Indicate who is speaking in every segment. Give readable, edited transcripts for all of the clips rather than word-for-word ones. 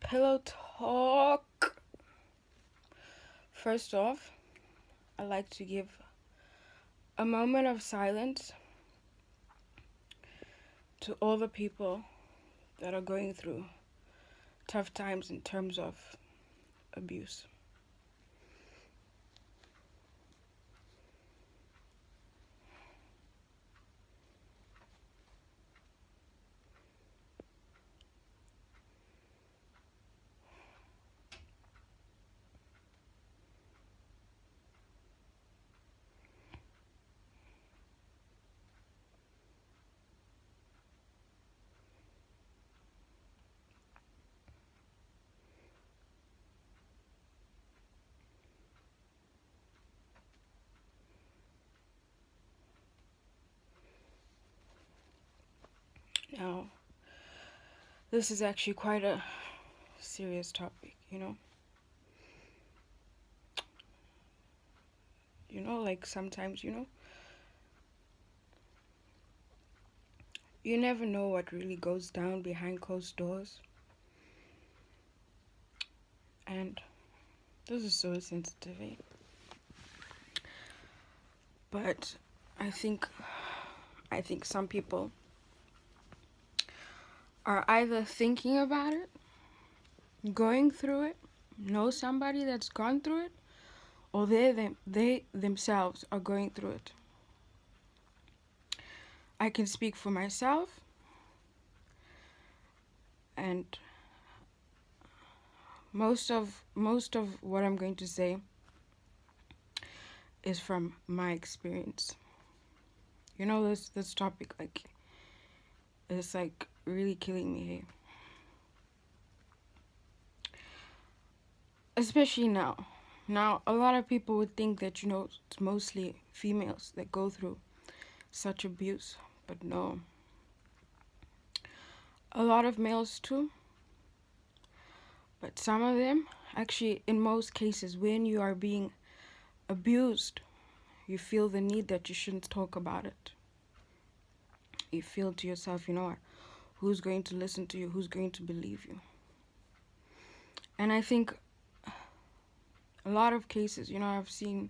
Speaker 1: Pillow talk. First off, I'd like to give a moment of silence to all the people that are going through tough times in terms of abuse. Now, this is actually quite a serious topic. Like sometimes, you never know what really goes down behind closed doors. And this is so sensitive, eh? But I think some people are either thinking about it, going through it, know somebody that's gone through it, or they themselves are going through it. I can speak for myself, and most of what I'm going to say is from my experience. This topic, like, it's like really killing me here. Especially now. Now, a lot of people would think that, it's mostly females that go through such abuse. But no. A lot of males too. But some of them, actually, in most cases, when you are being abused, you feel the need that you shouldn't talk about it. You feel to yourself, who's going to listen to you? Who's going to believe you? And I think a lot of cases, I've seen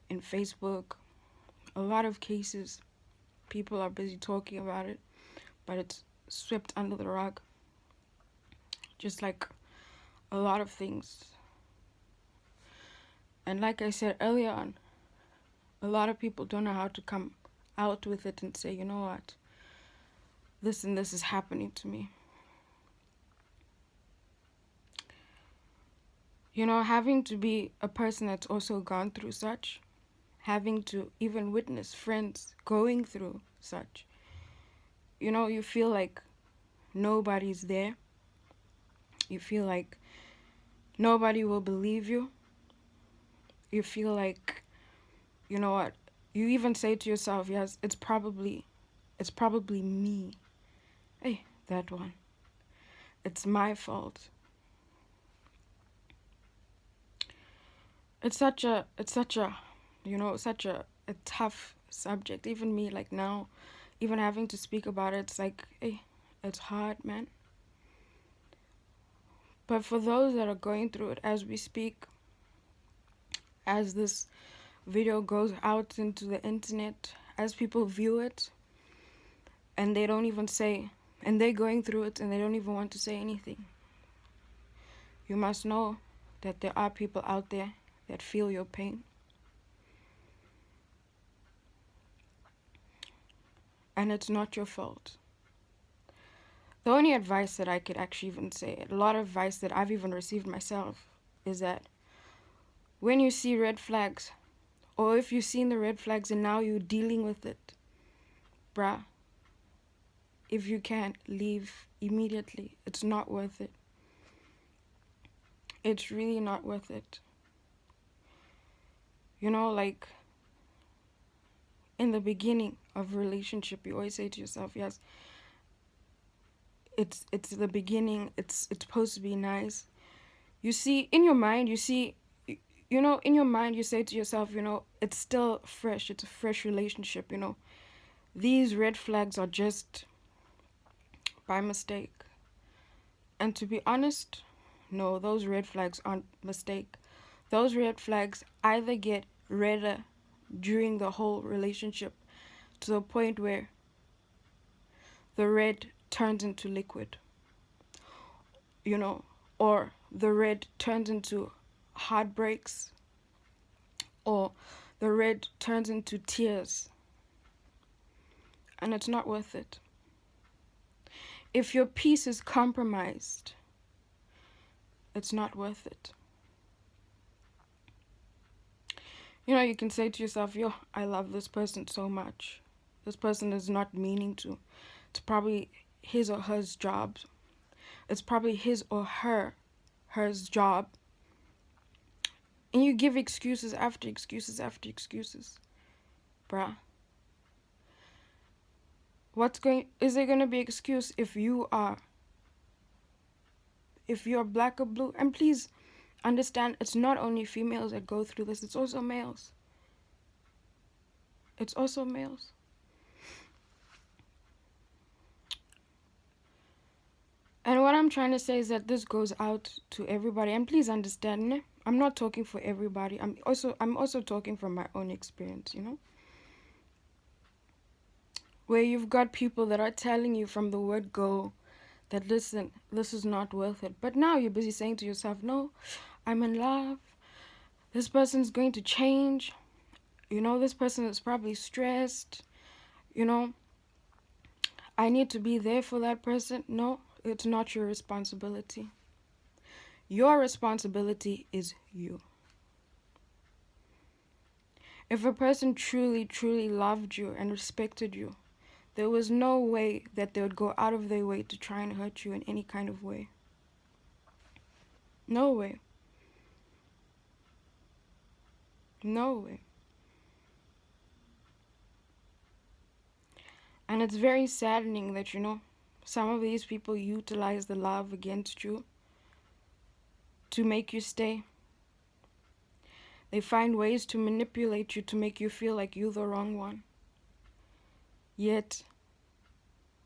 Speaker 1: in Facebook, a lot of cases, people are busy talking about it, but it's swept under the rug. Just like a lot of things. And like I said earlier on, a lot of people don't know how to come out with it and say, you know what, this and this is happening to me. Having to be a person that's also gone through such, having to even witness friends going through such, you feel like nobody's there. You feel like nobody will believe you. You feel like, you know what, you even say to yourself, yes, it's probably me. Hey, that one. It's my fault. It's such a tough subject. Even me, like now, even having to speak about it, it's like, hey, it's hard, man. But for those that are going through it as we speak, as this video goes out into the internet, as people view it, and they don't even say, and they're going through it and they don't even want to say anything, you must know that there are people out there that feel your pain. And it's not your fault. The only advice that I could actually even say, a lot of advice that I've even received myself, is that when you see red flags, or if you've seen the red flags and now you're dealing with it, bruh, if you can't, leave immediately. It's not worth it. It's really not worth it. Like, in the beginning of a relationship, you always say to yourself, yes, it's the beginning, it's supposed to be nice. You see, in your mind, you say to yourself, it's still fresh, it's a fresh relationship, These red flags are just by mistake. And to be honest, No, those red flags aren't mistake. Those red flags either get redder during the whole relationship to the point where the red turns into liquid, you know, or the red turns into heartbreaks, or the red turns into tears, and it's not worth it. If your peace is compromised, it's not worth it. You know, you can say to yourself, yo, I love this person so much. This person is not meaning to. It's probably his or her job. It's probably his or her job. And you give excuses after excuses after excuses. Bruh. Is there gonna be excuse if you're black or blue? And please understand, it's not only females that go through this, it's also males. It's also males. And what I'm trying to say is that this goes out to everybody. And please understand, I'm not talking for everybody. I'm also talking from my own experience, you know? Where you've got people that are telling you from the word go that, listen, this is not worth it. But now you're busy saying to yourself, no, I'm in love. This person's going to change. You know, this person is probably stressed. You know, I need to be there for that person. No, it's not your responsibility. Your responsibility is you. If a person truly, truly loved you and respected you, there was no way that they would go out of their way to try and hurt you in any kind of way. No way. No way. And it's very saddening that, you know, some of these people utilize the love against you to make you stay. They find ways to manipulate you to make you feel like you're the wrong one. Yet,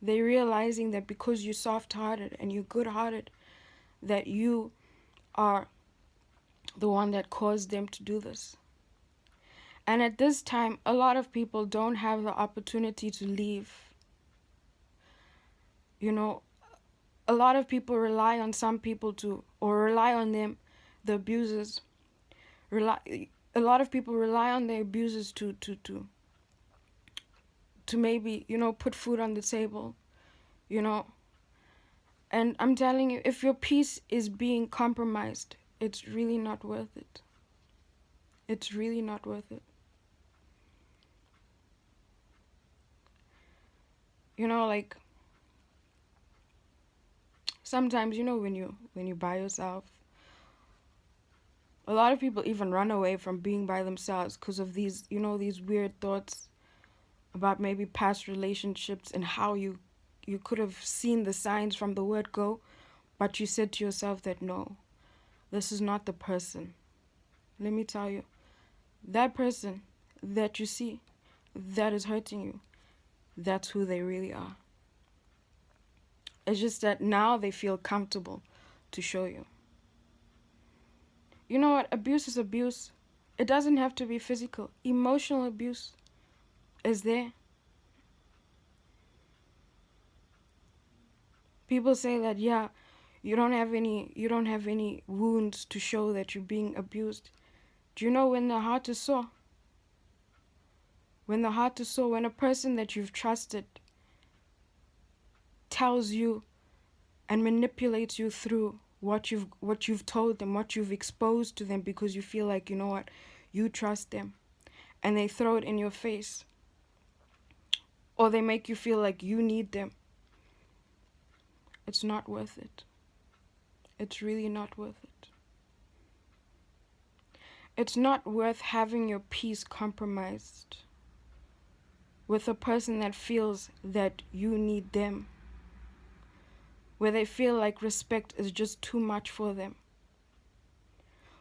Speaker 1: they're realizing that because you're soft-hearted and you're good-hearted, that you are the one that caused them to do this. And at this time, a lot of people don't have the opportunity to leave. You know, a lot of people rely on some people or rely on them, the abusers. A lot of people rely on the abusers to maybe, you know, put food on the table, you know. And I'm telling you, if your peace is being compromised, it's really not worth it. It's really not worth it. You know, like, sometimes, you know, when you by yourself, a lot of people even run away from being by themselves because of these, you know, these weird thoughts about maybe past relationships and how you could have seen the signs from the word go, but you said to yourself that, no, this is not the person. Let me tell you, that person that you see that is hurting you, that's who they really are. It's just that now they feel comfortable to show you. You know what? Abuse is abuse. It doesn't have to be physical. Emotional abuse is there. People say that, yeah, you don't have any wounds to show that you're being abused. Do you know when the heart is sore? When the heart is sore, when a person that you've trusted tells you and manipulates you through what you've told them, what you've exposed to them, because you feel like, you know what, you trust them, and they throw it in your face, or they make you feel like you need them. It's not worth it. It's really not worth it. It's not worth having your peace compromised with a person that feels that you need them, where they feel like respect is just too much for them,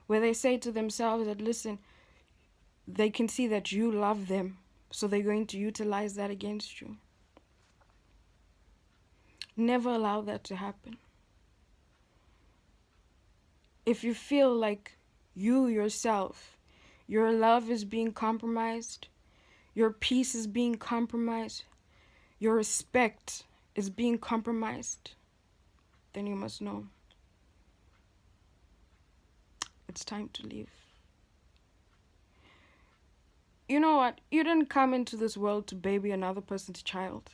Speaker 1: where they say to themselves that, listen, they can see that you love them, so they're going to utilize that against you. Never allow that to happen. If you feel like you yourself, your love is being compromised, your peace is being compromised, your respect is being compromised, then you must know it's time to leave. You know what? You didn't come into this world to baby another person's child.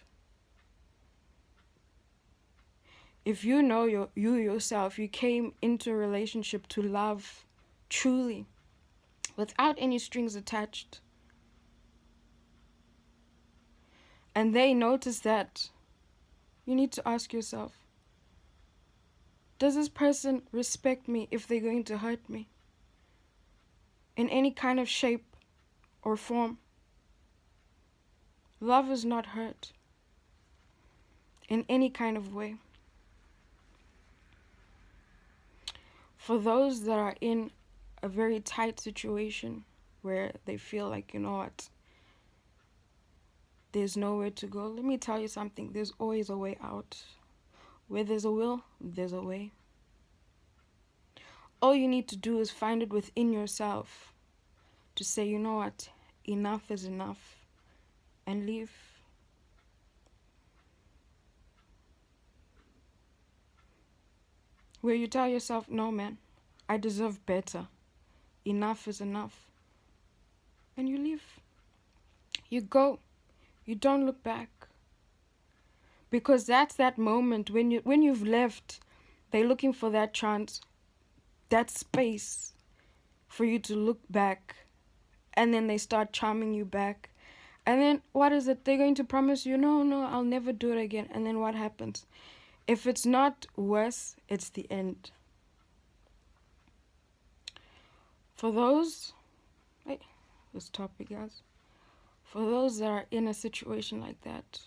Speaker 1: If you know you yourself, you came into a relationship to love truly, without any strings attached, and they notice that, you need to ask yourself, does this person respect me if they're going to hurt me? In any kind of shape or form. Love is not hurt in any kind of way. For those that are in a very tight situation where they feel like, you know what, there's nowhere to go, let me tell you something, there's always a way out. Where there's a will, there's a way. All you need to do is find it within yourself to say, you know what, enough is enough, and leave. Where you tell yourself, no man, I deserve better, enough is enough, and you leave. You go. You don't look back. Because that's that moment when you've left, they're looking for that chance, that space for you to look back, and then they start charming you back. And then what is it? They're going to promise you, no, I'll never do it again. And then what happens? If it's not worse, it's the end. For those, wait, this topic, guys. For those that are in a situation like that,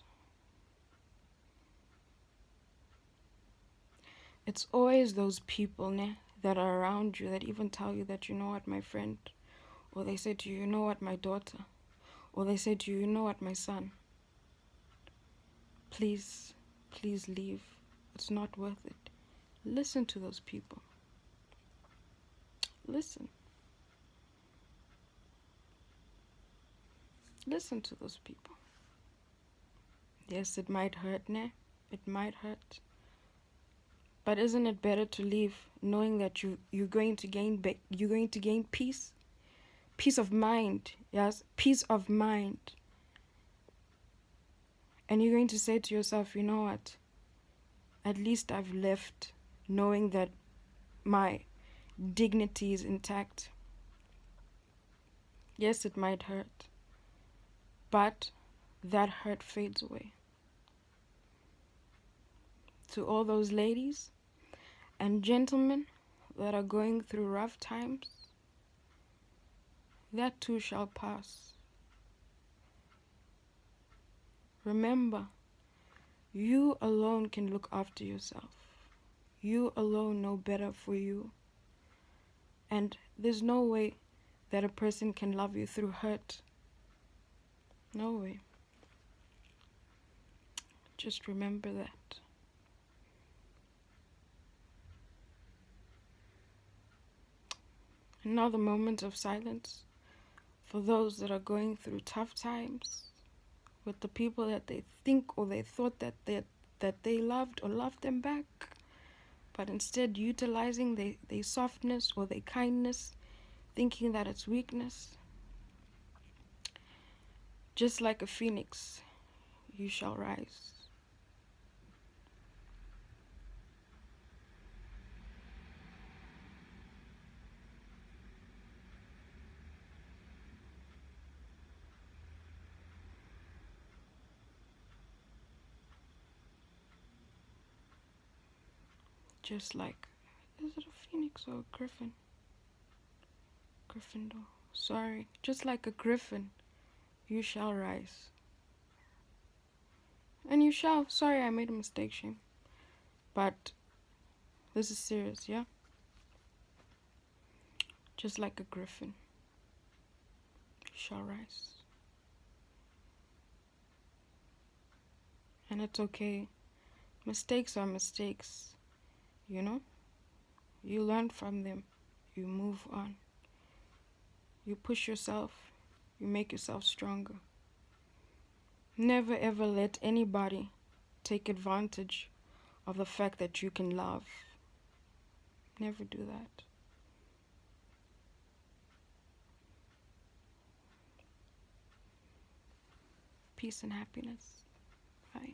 Speaker 1: it's always those people that are around you that even tell you that, you know what, my friend, or they say to you, you know what, my daughter, or they say to you, you know what, my son, please leave. It's not worth it. Listen to those people. Listen. Listen to those people. Yes, it might hurt, it might hurt. But isn't it better to leave knowing that you're going to gain peace? Peace of mind, yes, peace of mind. And you're going to say to yourself, you know what? At least I've left knowing that my dignity is intact. Yes, it might hurt, but that hurt fades away. To all those ladies and gentlemen that are going through rough times, that too shall pass. Remember, you alone can look after yourself. You alone know better for you. And there's no way that a person can love you through hurt. No way. Just remember that. Another moment of silence for those that are going through tough times with the people that they think or they thought that they loved or loved them back, but instead utilizing their softness or their kindness, thinking that it's weakness. Just like a phoenix, you shall rise. Just like, is it a phoenix or a griffin? Gryffindor. Sorry. Just like a griffin, you shall rise. And you shall. Sorry, I made a mistake, Shane. But this is serious, yeah? Just like a griffin, you shall rise. And it's okay. Mistakes are mistakes, you know? You learn from them. You move on. You push yourself. You make yourself stronger. Never ever let anybody take advantage of the fact that you can love. Never do that. Peace and happiness. Bye.